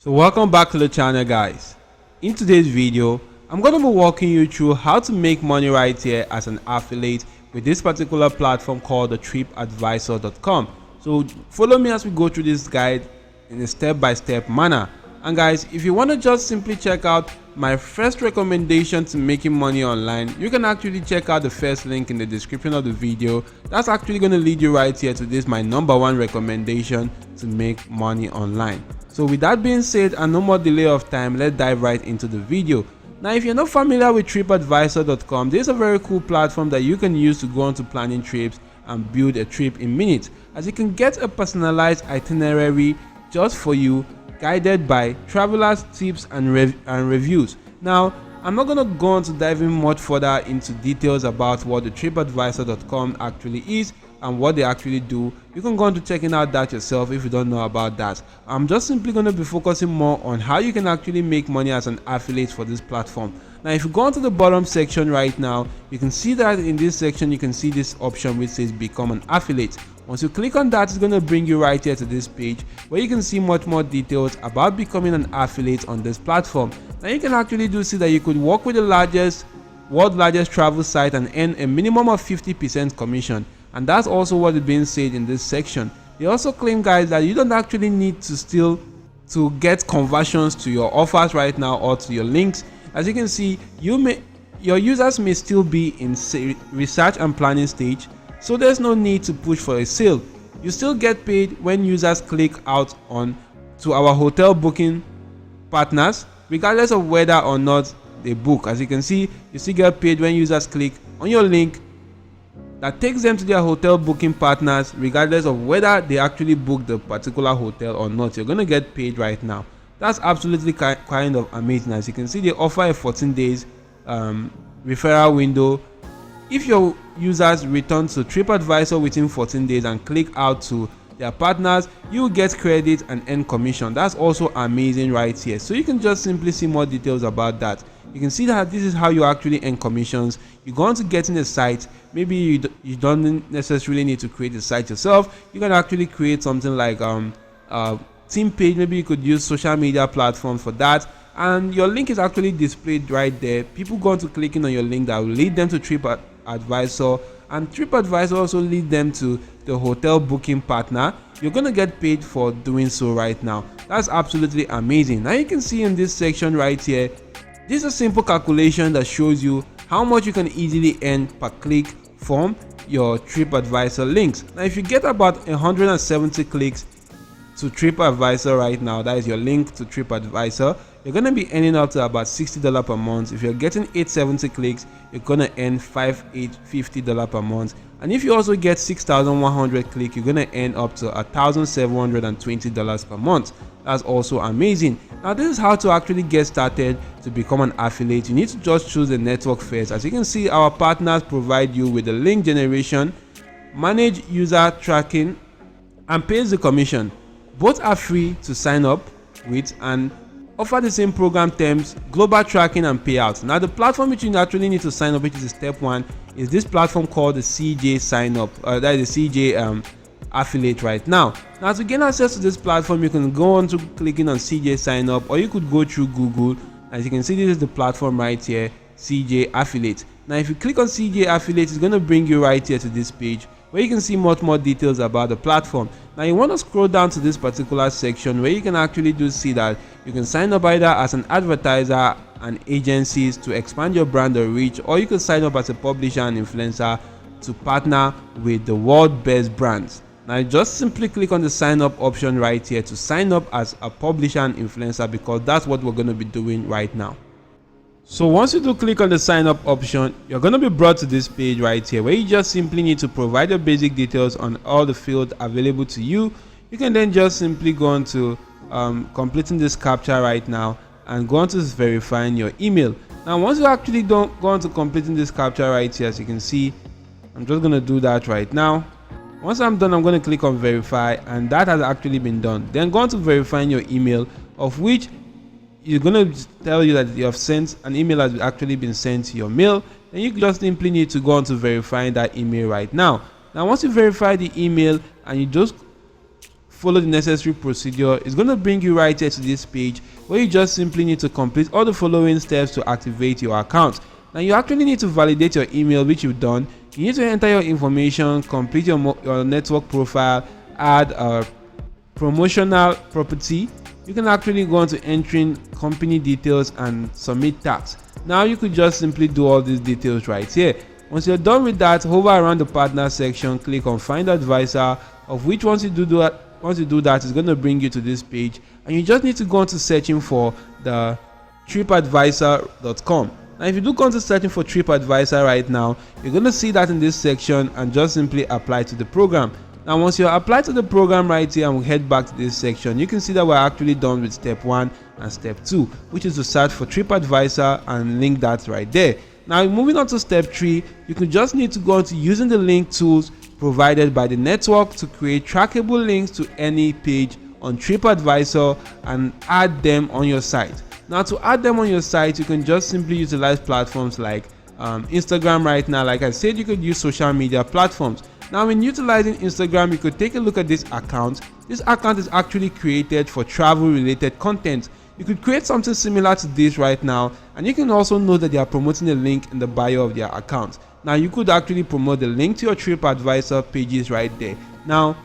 So welcome back to the channel, guys. In today's video I'm going to be walking you through how to make money right here as an affiliate with this particular platform called the Tripadvisor.com. So follow me as we go through this guide in a step-by-step manner. And guys, if you want to just simply check out my first recommendation to making money online, you can actually check out the first link in the description of the video. That's actually going to lead you right here to this, my #1 recommendation to make money online. So with that being said, and no more delay of time, let's dive right into the video. Now, if you're not familiar with Tripadvisor.com, this is a very cool platform that you can use to go on to planning trips and build a trip in minutes, as you can get a personalized itinerary just for you, guided by travelers, tips and reviews. Now, I'm not going to go on to dive in much further into details about what the Tripadvisor.com actually is and what they actually do. You can go on to checking out that yourself if you don't know about that. I'm just simply going to be focusing more on how you can actually make money as an affiliate for this platform. Now, if you go on to the bottom section right now, you can see that in this section you can see this option which says become an affiliate. Once you click on that, it's going to bring you right here to this page where you can see much more details about becoming an affiliate on this platform. Now, you can actually see that you could work with the world's largest travel site and earn a minimum of 50% commission. And that's also what is being said in this section. They also claim, guys, that you don't actually need to get conversions to your offers right now or to your links. As you can see, your users may still be in research and planning stage, so there's no need to push for a sale. You still get paid when users click out on to our hotel booking partners, regardless of whether or not they book. As you can see, you still get paid when users click on your link that takes them to their hotel booking partners, regardless of whether they actually book the particular hotel or not. You're going to get paid right now. That's absolutely kind of amazing. As you can see, they offer a 14 days referral window. If your users return to TripAdvisor within 14 days and click out to their partners, you will get credit and earn commission. That's also amazing right here. So you can just simply see more details about that. You can see that this is how you actually earn commissions. You go on to getting a site. Maybe you don't necessarily need to create a site yourself. You can actually create something like a team page. Maybe you could use social media platforms for that, and your link is actually displayed right there. People go on to clicking on your link that will lead them to TripAdvisor, and TripAdvisor also lead them to the hotel booking partner. You're going to get paid for doing so right now. That's absolutely amazing. Now you can see in this section right here, this is a simple calculation that shows you how much you can easily earn per click from your TripAdvisor links. Now, if you get about 170 clicks to TripAdvisor right now, that is your link to TripAdvisor, you're going to be earning up to about $60 per month. If you're getting 870 clicks, you're going to earn $550 per month. And if you also get 6,100 clicks, you're going to earn up to $1,720 per month. That's also amazing. Now, this is how to actually get started to become an affiliate. You need to just choose the network first. As you can see, our partners provide you with the link generation, manage user tracking, and pays the commission. Both are free to sign up with and offer the same program terms, global tracking and payouts. Now, the platform which you actually need to sign up, which is step 1, is this platform called the CJ sign up. That is the CJ affiliate right now. Now, to gain access to this platform, you can go on to clicking on CJ sign up, or you could go through Google. As you can see, this is the platform right here, CJ affiliate. Now, if you click on CJ affiliate, it's going to bring you right here to this page where you can see much more details about the platform. Now, you want to scroll down to this particular section where you can actually see that you can sign up either as an advertiser and agencies to expand your brand or reach, or you can sign up as a publisher and influencer to partner with the world's best brands. Now, just simply click on the sign up option right here to sign up as a publisher and influencer, because that's what we're going to be doing right now. So once you do click on the sign up option, you're going to be brought to this page right here where you just simply need to provide your basic details on all the fields available to you. You can then just simply go on to completing this captcha right now and go on to verifying your email. Now, once you actually go on to completing this captcha right here, as you can see, I'm just going to do that right now. Once I'm done, I'm going to click on verify, and that has actually been done. Then go on to verifying your email, of which you're going to tell you that you have sent an email has actually been sent to your mail. Then you just simply need to go on to verifying that email right now. Now, once you verify the email and you just follow the necessary procedure, it's going to bring you right here to this page where you just simply need to complete all the following steps to activate your account. Now you actually need to validate your email, which you've done. You need to enter your information, complete your network profile, add a promotional property. You can actually go on to entering company details and submit tax. Now you could just simply do all these details right here. Once you're done with that, hover around the partner section, click on find advisor, of which once you do that, it's going to bring you to this page, and you just need to go on to searching for the Tripadvisor.com. Now if you do go on to searching for Tripadvisor right now, you're going to see that in this section and just simply apply to the program. Now once you apply to the program right here and we head back to this section, you can see that we're actually done with step 1 and step 2, which is to search for Tripadvisor and link that right there. Now moving on to step 3, you can just need to go on to using the link tools provided by the network to create trackable links to any page on Tripadvisor and add them on your site. Now to add them on your site, you can just simply utilize platforms like Instagram right now. Like I said, you could use social media platforms. Now in utilizing Instagram, you could take a look at this account. This account is actually created for travel related content. You could create something similar to this right now, and you can also know that they are promoting a link in the bio of their account. Now you could actually promote the link to your Tripadvisor pages right there. Now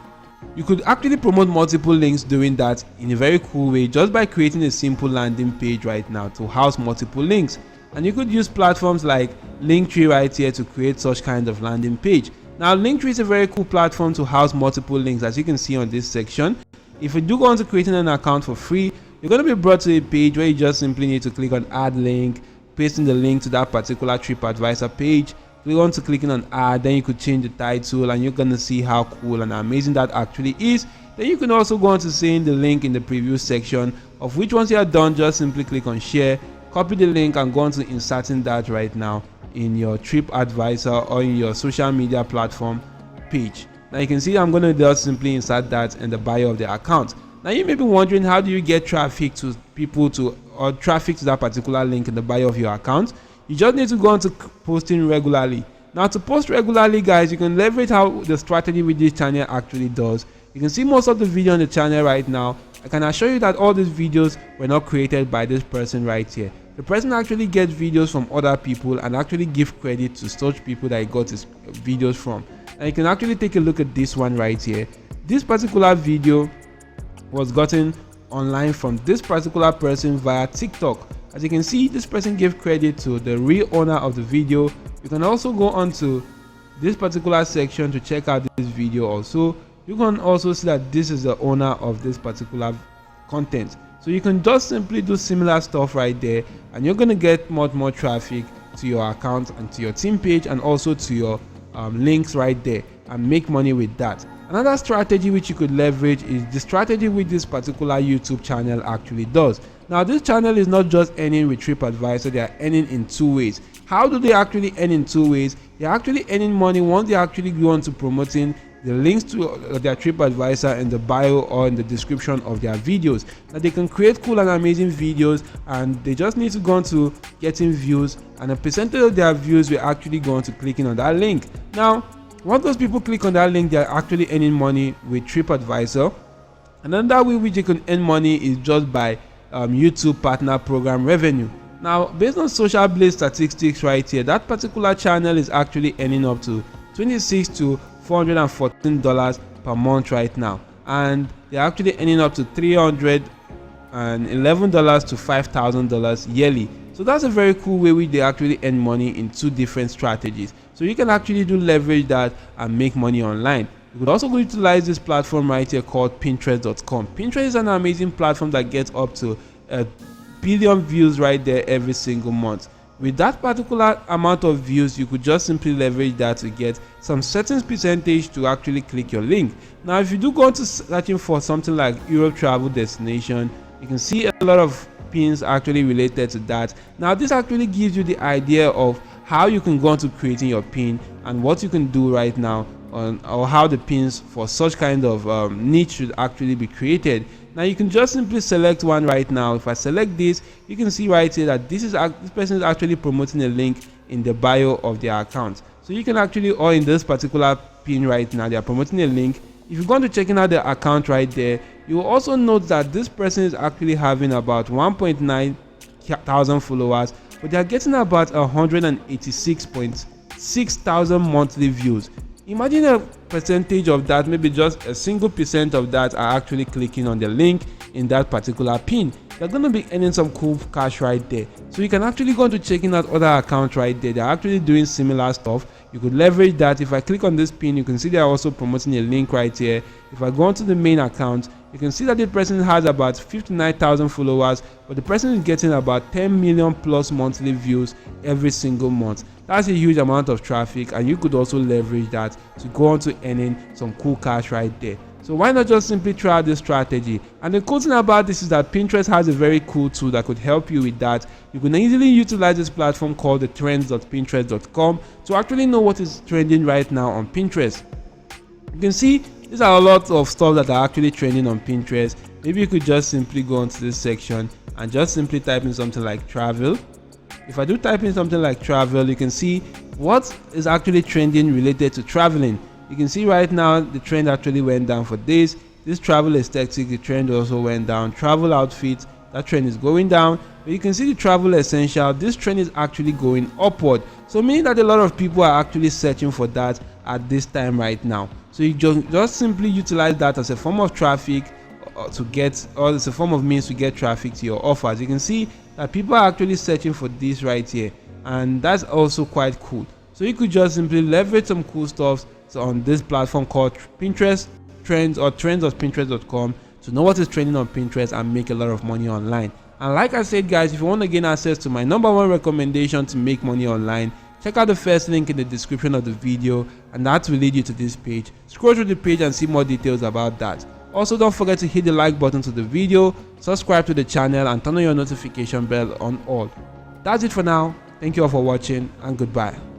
you could actually promote multiple links doing that in a very cool way just by creating a simple landing page right now to house multiple links. And you could use platforms like Linktree right here to create such kind of landing page. Now Linktree is a very cool platform to house multiple links, as you can see on this section. If you do go on to creating an account for free, you're going to be brought to a page where you just simply need to click on add link, pasting the link to that particular Tripadvisor page. Click on to clicking on add, then you could change the title and you're going to see how cool and amazing that actually is. Then you can also go on to seeing the link in the preview section, of which once you are done, just simply click on share, copy the link and go on to inserting that right now in your Tripadvisor or in your social media platform page. Now you can see I'm going to just simply insert that in the bio of the account. Now you may be wondering, how do you get traffic to people or traffic to that particular link in the bio of your account? You just need to go on to posting regularly. Now to post regularly, guys, you can leverage how the strategy with this channel actually does. You can see most of the video on the channel right now. I can assure you that all these videos were not created by this person right here. The person actually gets videos from other people and actually give credit to such people that he got his videos from. And you can actually take a look at this one right here. This particular video was gotten online from this particular person via TikTok. As you can see, this person gave credit to the real owner of the video. You can also go on to this particular section to check out this video also. You can also see that this is the owner of this particular content. So you can just simply do similar stuff right there, and you're going to get much more traffic to your account and to your team page and also to your links right there, and make money with that. Another strategy which you could leverage is the strategy which this particular YouTube channel actually does. Now this channel is not just earning with Tripadvisor, they are earning in 2 ways. How do they actually earn in 2 ways? They're actually earning money once they actually go on to promoting the links to their Tripadvisor in the bio or in the description of their videos. Now they can create cool and amazing videos, and they just need to go on to getting views, and a percentage of their views will actually go on to clicking on that link. Now once those people click on that link, they are actually earning money with Tripadvisor. Another way which you can earn money is just by YouTube partner program revenue. Now based on Social Blade statistics right here, that particular channel is actually earning up to $26 to $414 per month right now, and they're actually earning up to $311 to $5,000 yearly. So that's a very cool way which they actually earn money in 2 different strategies. So you can actually do leverage that and make money online. You could also utilize this platform right here called Pinterest.com. Pinterest is an amazing platform that gets up to 1 billion views right there every single month. With that particular amount of views, you could just simply leverage that to get some certain percentage to actually click your link. Now if you do go on to searching for something like Europe travel destination, you can see a lot of pins actually related to that. Now this actually gives you the idea of how you can go on to creating your pin and what you can do right now on, or how the pins for such kind of niche should actually be created. Now you can just simply select one right now. If I select this, you can see right here that this person is actually promoting a link in the bio of their account. So you can actually, or in this particular pin right now, they are promoting a link if you're going to checking out their account right there, you will also note that this person is actually having about 1.9 thousand followers, but they are getting about 186.6 thousand monthly views. Imagine a percentage of that, maybe just a single % of that are actually clicking on the link in that particular pin. They're going to be earning some cool cash right there. So you can actually go to checking out other accounts right there. They're actually doing similar stuff. You could leverage that. If I click on this pin, you can see they're also promoting a link right here. If I go onto the main account, you can see that the person has about 59,000 followers, but the person is getting about 10 million plus monthly views every single month. That's a huge amount of traffic, and you could also leverage that to go on to earning some cool cash right there. So why not just simply try out this strategy? And the cool thing about this is that Pinterest has a very cool tool that could help you with that. You can easily utilize this platform called the trends.pinterest.com to actually know what is trending right now on Pinterest. You can see these are a lot of stuff that are actually trending on Pinterest. Maybe you could just simply go into this section and just simply type in something like travel. If I do type in something like travel, you can see what is actually trending related to traveling. You can see right now the trend actually went down for this. This travel aesthetic, the trend also went down. Travel outfits, that trend is going down. But you can see the travel essential, this trend is actually going upward. So meaning that a lot of people are actually searching for that at this time right now. So you just simply utilize that as a form of traffic to get, or as a form of means to get traffic to your offers. You can see that people are actually searching for this right here, and that's also quite cool. So you could just simply leverage some cool stuff on this platform called Pinterest Trends or trends.pinterest.com to know what is trending on Pinterest and make a lot of money online. And like I said, guys, if you want to gain access to my #1 recommendation to make money online, check out the first link in the description of the video, and that will lead you to this page. Scroll through the page and see more details about that. Also, don't forget to hit the like button to the video, subscribe to the channel, and turn on your notification bell on all. That's it for now. Thank you all for watching, and goodbye.